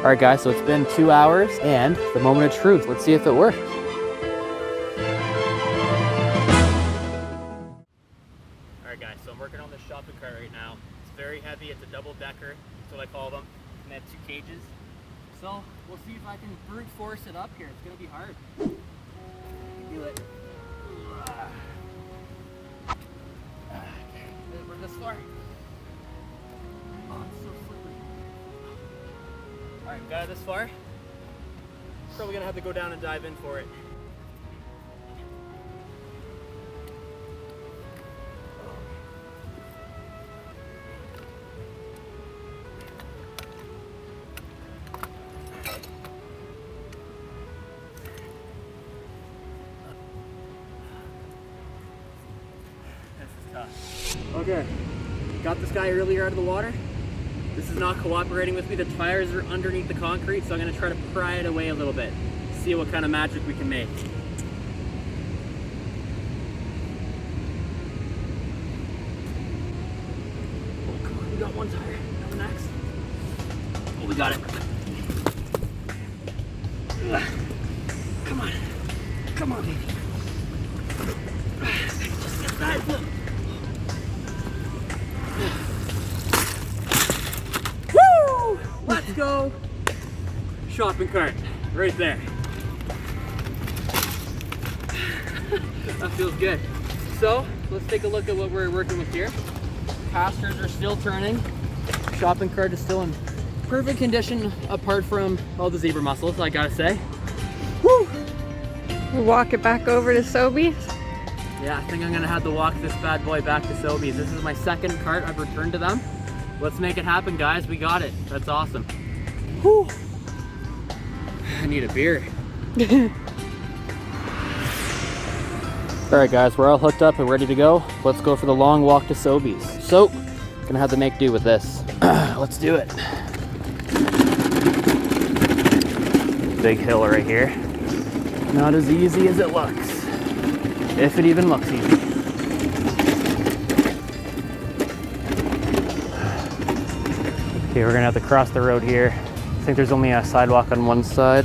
All right, guys, so it's been 2 hours and the moment of truth. Let's see if it worked. All right, guys, so I'm working on this shopping cart right now. It's very heavy. It's a double-decker. That's what I call them. And they have 2 cages. So we'll see if I can brute force it up here. It's gonna be hard. Do it. Okay, we're this far. Oh, it's so slippery. All right, got it this far. Probably gonna have to go down and dive in for it. Okay, got this guy earlier out of the water. This is not cooperating with me. The tires are underneath the concrete, so I'm gonna try to pry it away a little bit. See what kind of magic we can make. Oh, come on, we got one tire. Now the next. Oh, we got it. Ugh. Come on. Come on, baby. Just get that. Look. Woo! Let's go! Shopping cart, right there. That feels good. So, let's take a look at what we're working with here. Casters are still turning. Shopping cart is still in perfect condition, apart from all the zebra mussels, I gotta say. Woo! We'll walk it back over to Sobeys. Yeah, I think I'm gonna have to walk this bad boy back to Sobeys. This is my second cart I've returned to them. Let's make it happen, guys. We got it. That's awesome. Whew. I need a beer. All right, guys, we're all hooked up and ready to go. Let's go for the long walk to Sobeys. So, gonna have to make do with this. Let's do it. Big hill right here. Not as easy as it looks. If it even looks easy. Okay, we're gonna have to cross the road here. I think there's only a sidewalk on one side.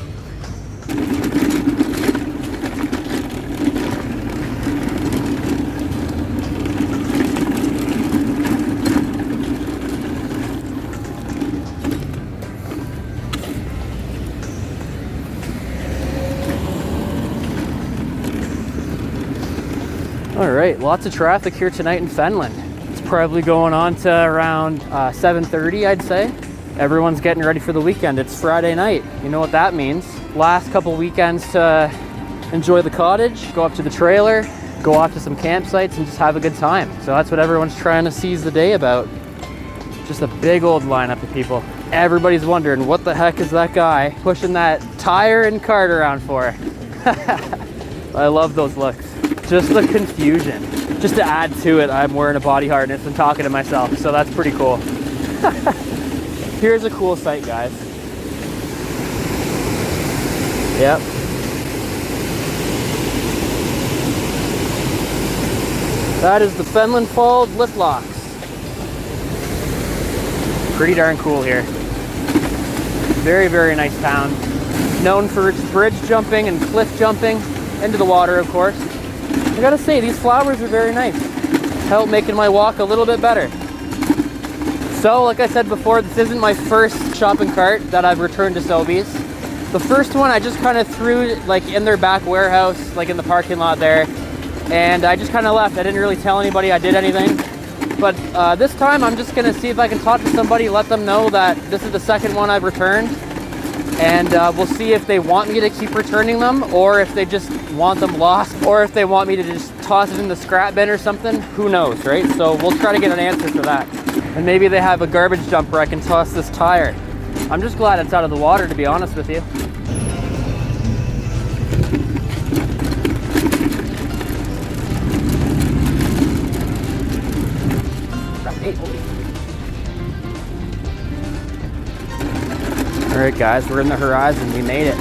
All right, lots of traffic here tonight in Fenland. It's probably going on to around 7:30, I'd say. Everyone's getting ready for the weekend. It's Friday night. You know what that means. Last couple weekends to enjoy the cottage, go up to the trailer, go off to some campsites and just have a good time. So that's what everyone's trying to seize the day about. Just a big old lineup of people. Everybody's wondering, what the heck is that guy pushing that tire and cart around for? I love those looks. Just the confusion. Just to add to it, I'm wearing a body harness and talking to myself, so that's pretty cool. Here's a cool sight, guys. Yep. That is the Fenland Falls lift locks. Pretty darn cool here. Very, very nice town. Known for its bridge jumping and cliff jumping into the water, of course. I gotta say, these flowers are very nice. Help making my walk a little bit better. So, like I said before, this isn't my first shopping cart that I've returned to Sobeys. The first one I just kind of threw like in their back warehouse, like in the parking lot there, and I just kind of left. I didn't really tell anybody I did anything. But this time I'm just gonna see if I can talk to somebody, let them know that this is the second one I've returned. And we'll see if they want me to keep returning them, or if they just want them lost, or if they want me to just toss it in the scrap bin or something. Who knows, right? So we'll try to get an answer for that. And maybe they have a garbage dump where I can toss this tire. I'm just glad it's out of the water, to be honest with you. All right, guys, we're in the horizon. We made it.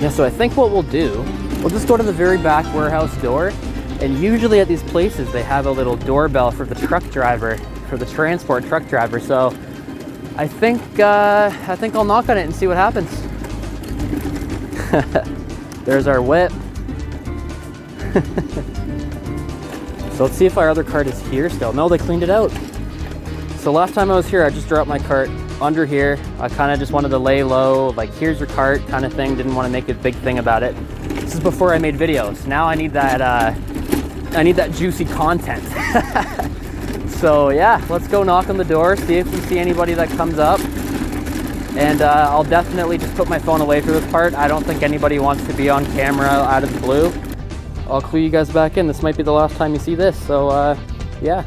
Yeah, so I think what we'll do, we'll just go to the very back warehouse door, and usually at these places they have a little doorbell for the truck driver, for the transport truck driver. So I think I'll knock on it and see what happens. There's our whip. So let's see if our other cart is here still. No, they cleaned it out. So last time I was here, I just dropped my cart under here. I kind of just wanted to lay low, like here's your cart kind of thing. Didn't want to make a big thing about it. This is before I made videos. Now I need that juicy content. So yeah, let's go knock on the door, see if we see anybody that comes up. And I'll definitely just put my phone away for this part. I don't think anybody wants to be on camera out of the blue. I'll clue you guys back in. This might be the last time you see this, so yeah.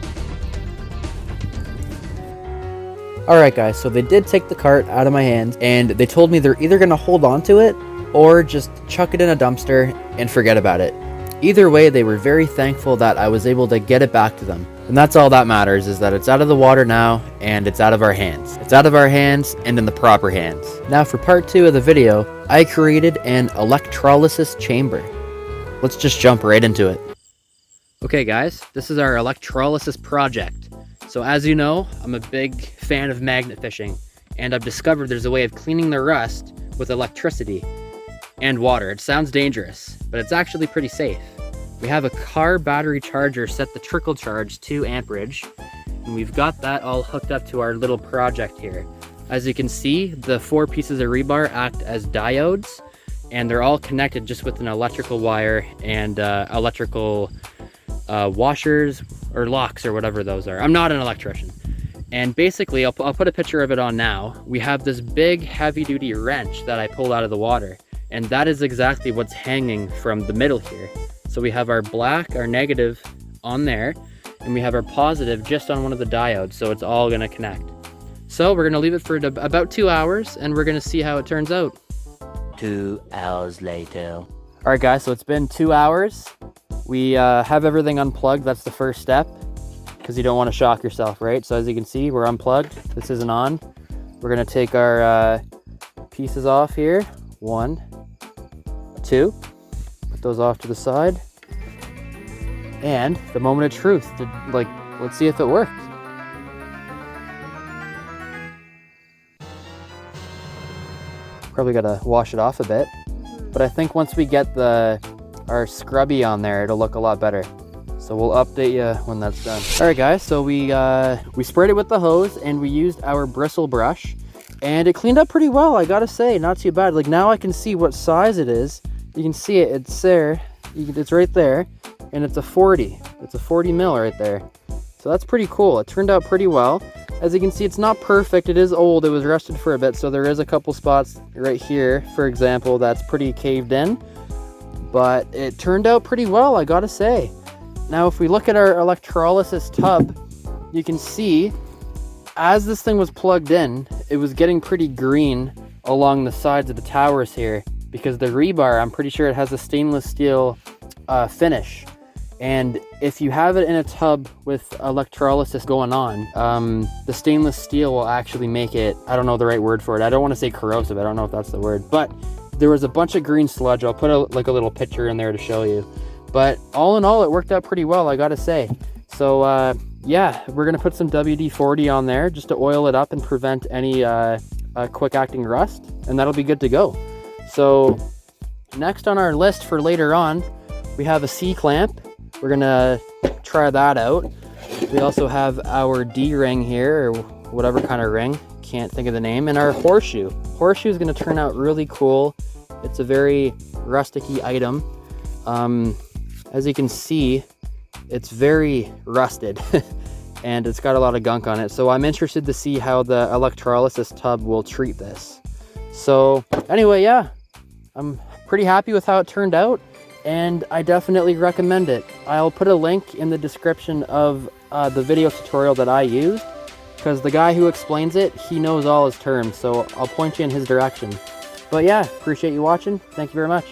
Alright guys, so they did take the cart out of my hands, and they told me they're either going to hold on to it, or just chuck it in a dumpster and forget about it. Either way, they were very thankful that I was able to get it back to them. And that's all that matters, is that it's out of the water now, and it's out of our hands. It's out of our hands, and in the proper hands. Now for part 2 of the video, I created an electrolysis chamber. Let's just jump right into it. Okay guys, this is our electrolysis project. So as you know, I'm a big fan of magnet fishing, and I've discovered there's a way of cleaning the rust with electricity and water. It sounds dangerous, but it's actually pretty safe. We have a car battery charger set the trickle charge to amperage, and we've got that all hooked up to our little project here. As you can see, the 4 pieces of rebar act as diodes, and they're all connected just with an electrical wire and electrical washers or locks or whatever those are. I'm not an electrician. And basically, I'll put a picture of it on now. We have this big heavy-duty wrench that I pulled out of the water, and that is exactly what's hanging from the middle here. So we have our black, our negative on there, and we have our positive just on one of the diodes, so it's all gonna connect. So we're gonna leave it for about 2 hours, and we're gonna see how it turns out. 2 hours later. All right guys, so it's been 2 hours. We have everything unplugged. That's the first step, because you don't want to shock yourself, right? So as you can see, we're unplugged. This isn't on. We're gonna take our pieces off here. 1, 2. Put those off to the side. And the moment of truth, let's see if it worked. Probably gotta wash it off a bit, but I think once we get our scrubby on there, it'll look a lot better. So we'll update you when that's done. All right guys, so we sprayed it with the hose, and we used our bristle brush, and it cleaned up pretty well, I gotta say. Not too bad. Like now I can see what size it is. You can see it, it's there, it's right there, and it's a 40. It's a 40 mil right there. So that's pretty cool. It turned out pretty well. As you can see, it's not perfect. It is old. It was rusted for a bit, so there is a couple spots right here, for example, that's pretty caved in. But it turned out pretty well, I gotta say. Now, if we look at our electrolysis tub, you can see, as this thing was plugged in, it was getting pretty green along the sides of the towers here, because the rebar, I'm pretty sure it has a stainless steel finish. And if you have it in a tub with electrolysis going on, the stainless steel will actually make it, I don't know the right word for it. I don't want to say corrosive. I don't know if that's the word, but there was a bunch of green sludge. I'll put a little picture in there to show you. But all in all, it worked out pretty well, I gotta say. So yeah, we're gonna put some WD-40 on there just to oil it up and prevent any quick acting rust, and that'll be good to go. So next on our list for later on, we have a C-clamp. We're gonna try that out. We also have our D-ring here, or whatever kind of ring, can't think of the name, and our horseshoe. Horseshoe is gonna turn out really cool. It's a very rusticy item. As you can see, it's very rusted and it's got a lot of gunk on it. So I'm interested to see how the electrolysis tub will treat this. So anyway, yeah, I'm pretty happy with how it turned out, and I definitely recommend it. I'll put a link in the description of the video tutorial that I used, because the guy who explains it, he knows all his terms, so I'll point you in his direction. But yeah, appreciate you watching. Thank you very much.